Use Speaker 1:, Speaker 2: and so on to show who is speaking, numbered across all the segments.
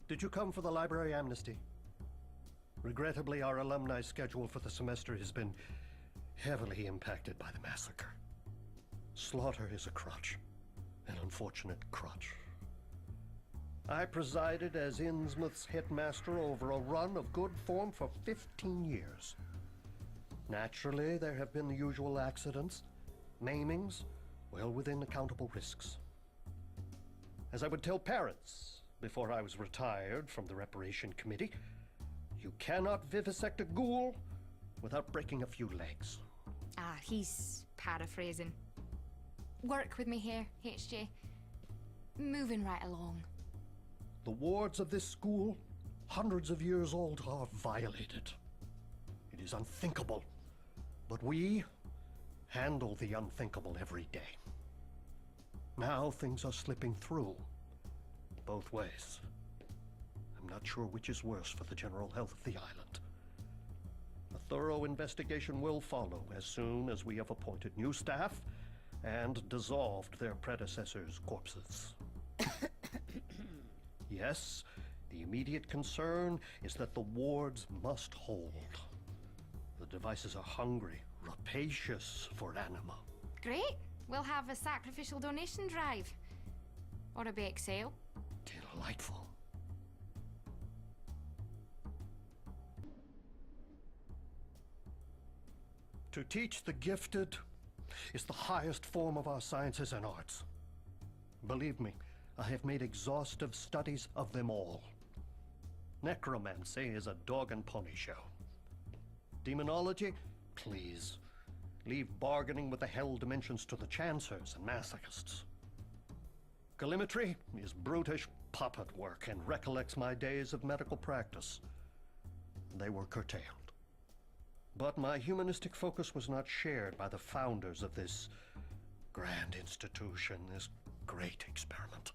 Speaker 1: Did you come for the library amnesty? Regrettably, our alumni schedule for the semester has been heavily impacted by the massacre. Slaughter is a crutch, an unfortunate crutch. I presided as Innsmouth's headmaster over a run of good form for 15 years. Naturally, there have been the usual accidents, maimings, well within accountable risks. As I would tell parents before I was retired from the Reparation Committee, you cannot vivisect a ghoul without breaking a few legs.
Speaker 2: Ah, he's paraphrasing. Work with me here, HJ. Moving right along.
Speaker 1: The wards of this school, hundreds of years old, are violated. It is unthinkable, but we handle the unthinkable every day. Now things are slipping through, both ways. I'm not sure which is worse for the general health of the island. A thorough investigation will follow as soon as we have appointed new staff and dissolved their predecessors' corpses. Yes, the immediate concern is that the wards must hold. The devices are hungry, rapacious for anima.
Speaker 2: Great. We'll have a sacrificial donation drive. Or a bake sale.
Speaker 1: Delightful. To teach the gifted is the highest form of our sciences and arts. Believe me, I have made exhaustive studies of them all. Necromancy is a dog and pony show. Demonology? Please. Leave bargaining with the hell dimensions to the chancers and masochists. Callimetry is brutish puppet work and recollects my days of medical practice. They were curtailed. But my humanistic focus was not shared by the founders of this grand institution, this great experiment.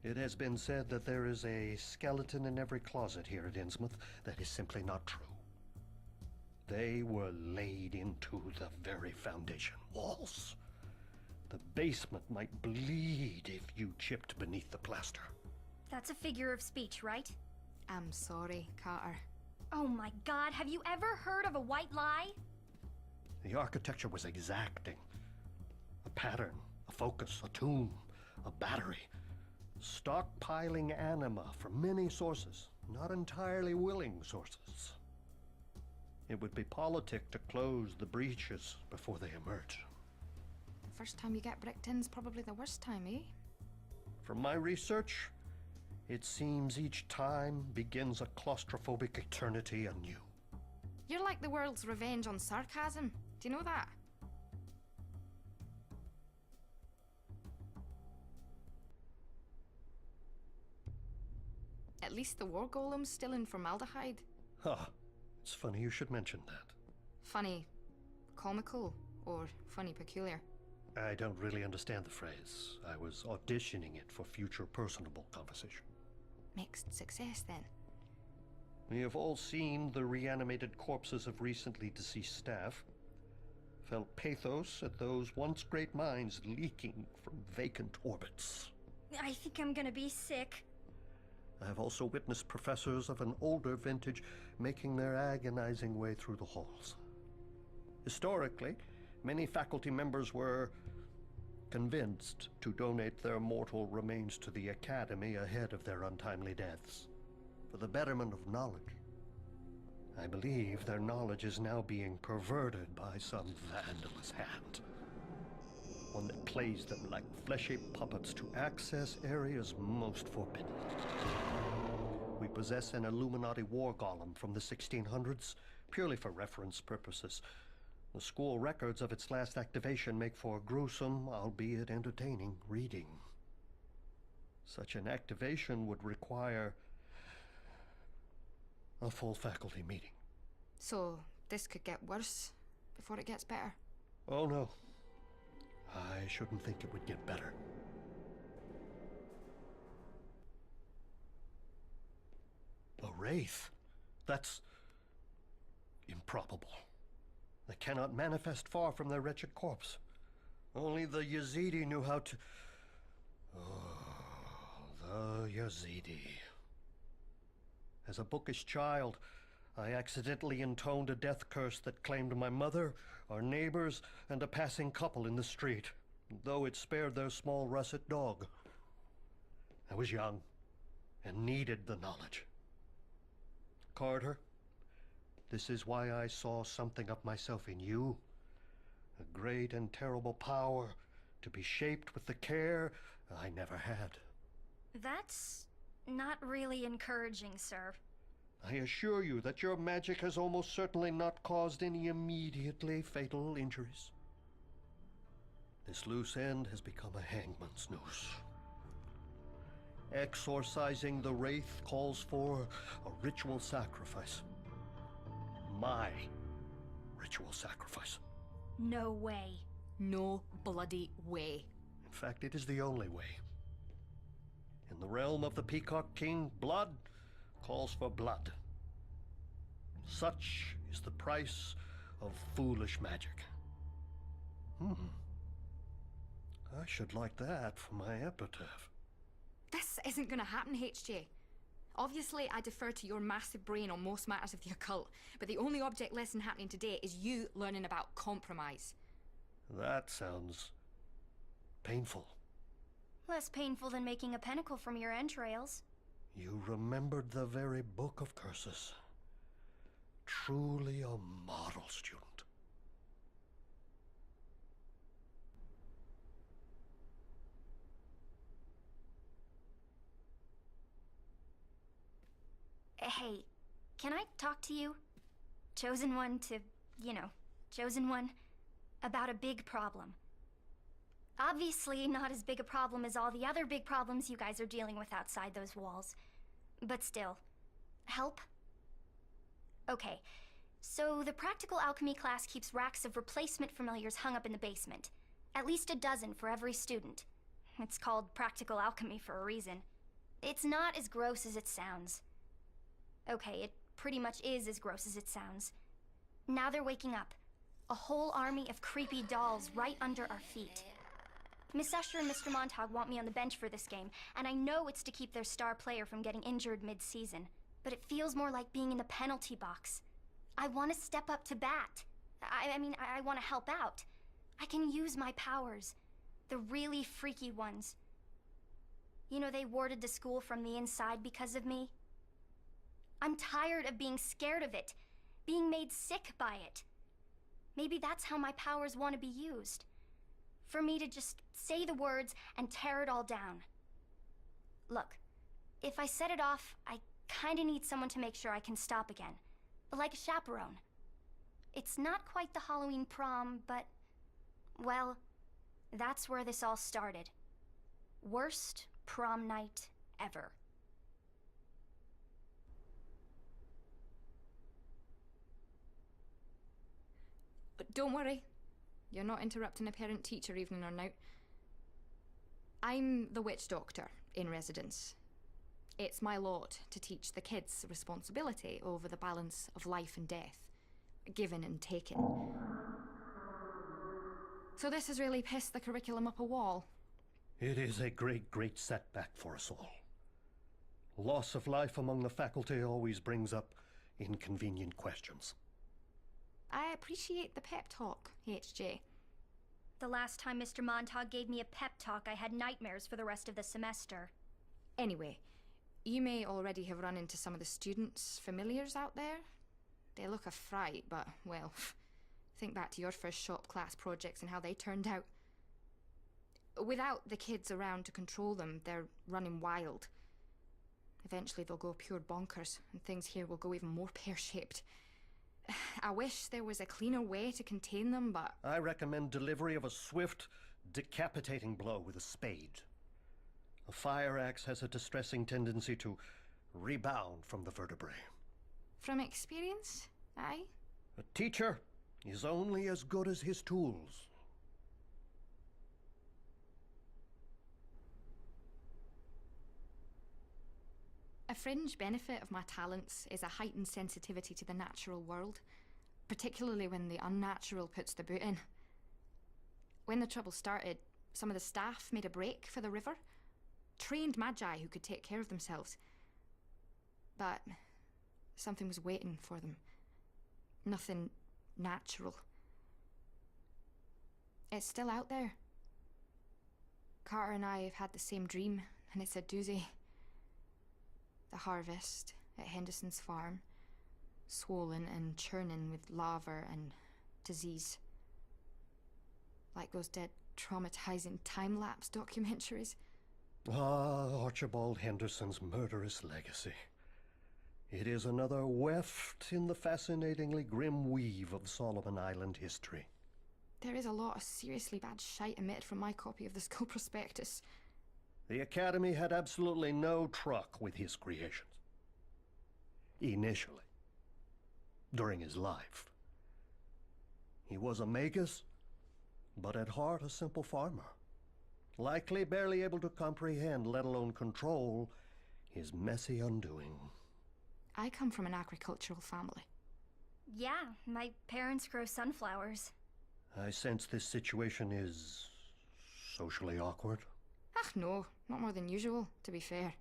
Speaker 1: It has been said that there is a skeleton in every closet here at Innsmouth. That is simply not true. They were laid into the very foundation walls. The basement might bleed if you chipped beneath the plaster.
Speaker 3: That's a figure of speech, right?
Speaker 2: I'm sorry, Carter.
Speaker 3: Oh my god, have you ever heard of a white lie?
Speaker 1: The architecture was exacting. A pattern, a focus, a tomb, a battery. Stockpiling anima from many sources, not entirely willing sources. It would be politic to close the breaches before they emerge.
Speaker 2: First time you get bricked in's probably the worst time, eh?
Speaker 1: From my research, it seems each time begins a claustrophobic eternity anew.
Speaker 2: You're like the world's revenge on sarcasm. Do you know that? At least the war golem's still in formaldehyde.
Speaker 1: Huh. It's funny you should mention that.
Speaker 2: Funny comical or funny peculiar?
Speaker 1: I don't really understand the phrase. I was auditioning it for future personable conversation.
Speaker 2: Mixed success, then.
Speaker 1: We have all seen the reanimated corpses of recently deceased staff, felt pathos at those once great minds leaking from vacant orbits.
Speaker 3: I think I'm gonna be sick.
Speaker 1: I have also witnessed professors of an older vintage making their agonizing way through the halls. Historically, many faculty members were convinced to donate their mortal remains to the Academy ahead of their untimely deaths, for the betterment of knowledge. I believe their knowledge is now being perverted by some vandalous hand. One that plays them like fleshy puppets to access areas most forbidden. We possess an Illuminati war golem from the 1600s, purely for reference purposes. The school records of its last activation make for gruesome, albeit entertaining, reading. Such an activation would require a full faculty meeting.
Speaker 2: So, this could get worse before it gets better?
Speaker 1: Oh no. I shouldn't think it would get better. A wraith? That's improbable. They cannot manifest far from their wretched corpse. Only the Yazidi knew how to... Oh, Oh, Yazidi. As a bookish child, I accidentally intoned a death curse that claimed my mother, our neighbors, and a passing couple in the street, though it spared their small russet dog. I was young and needed the knowledge. Carter, this is why I saw something of myself in you. A great and terrible power to be shaped with the care I never had.
Speaker 3: That's not really encouraging, sir.
Speaker 1: I assure you that your magic has almost certainly not caused any immediately fatal injuries. This loose end has become a hangman's noose. Exorcising the Wraith calls for a ritual sacrifice. My ritual sacrifice.
Speaker 3: No way.
Speaker 2: No bloody way.
Speaker 1: In fact, it is the only way. In the realm of the Peacock King, blood calls for blood. Such is the price of foolish magic. I should like that for my epitaph.
Speaker 2: This isn't gonna happen, HJ. Obviously, I defer to your massive brain on most matters of the occult, but the only object lesson happening today is you learning about compromise.
Speaker 1: That sounds painful.
Speaker 3: Less painful than making a pentacle from your entrails.
Speaker 1: You remembered the very book of curses. Truly a model student.
Speaker 3: Hey, can I talk to you? Chosen one to, chosen one, about a big problem. Obviously not as big a problem as all the other big problems you guys are dealing with outside those walls. But still, help? Okay, so the practical alchemy class keeps racks of replacement familiars hung up in the basement. At least a dozen for every student. It's called practical alchemy for a reason. It's not as gross as it sounds. Okay, it pretty much is as gross as it sounds. Now they're waking up. A whole army of creepy dolls right under our feet. Miss Usher and Mr. Montague want me on the bench for this game, and I know it's to keep their star player from getting injured mid-season. But it feels more like being in the penalty box. I want to step up to bat. I want to help out. I can use my powers. The really freaky ones. You know, they warded the school from the inside because of me. I'm tired of being scared of it, being made sick by it. Maybe that's how my powers want to be used. For me to just say the words and tear it all down. Look, if I set it off, I kinda need someone to make sure I can stop again. Like a chaperone. It's not quite the Halloween prom, but, well, that's where this all started. Worst prom night ever.
Speaker 2: But don't worry, you're not interrupting a parent-teacher evening or night. I'm the witch doctor in residence. It's my lot to teach the kids responsibility over the balance of life and death, given and taken. So this has really pissed the curriculum up a wall.
Speaker 1: It is a great, great setback for us all. Loss of life among the faculty always brings up inconvenient questions.
Speaker 2: I appreciate the pep talk, HJ.
Speaker 3: The last time Mr. Montague gave me a pep talk, I had nightmares for the rest of the semester.
Speaker 2: Anyway, you may already have run into some of the students' familiars out there. They look a fright, but, well, think back to your first shop class projects and how they turned out. Without the kids around to control them, they're running wild. Eventually they'll go pure bonkers, and things here will go even more pear-shaped. I wish there was a cleaner way to contain them, but...
Speaker 1: I recommend delivery of a swift, decapitating blow with a spade. A fire axe has a distressing tendency to rebound from the vertebrae.
Speaker 2: From experience, aye?
Speaker 1: A teacher is only as good as his tools.
Speaker 2: A fringe benefit of my talents is a heightened sensitivity to the natural world, particularly when the unnatural puts the boot in. When the trouble started, some of the staff made a break for the river. trained magi who could take care of themselves. But something was waiting for them. Nothing natural. It's still out there. Carter and I have had the same dream, and it's a doozy. The harvest at Henderson's farm, swollen and churning with lava and disease. Like those dead, traumatizing time-lapse documentaries.
Speaker 1: Ah, Archibald Henderson's murderous legacy. It is another weft in the fascinatingly grim weave of Solomon Island history.
Speaker 2: There is a lot of seriously bad shite emitted from my copy of the school prospectus.
Speaker 1: The Academy had absolutely no truck with his creations. Initially. During his life. He was a magus, but at heart a simple farmer. Likely barely able to comprehend, let alone control, his messy undoing.
Speaker 2: I come from an agricultural family.
Speaker 3: Yeah, my parents grow sunflowers.
Speaker 1: I sense this situation is socially awkward.
Speaker 2: Ach no, not more than usual, to be fair.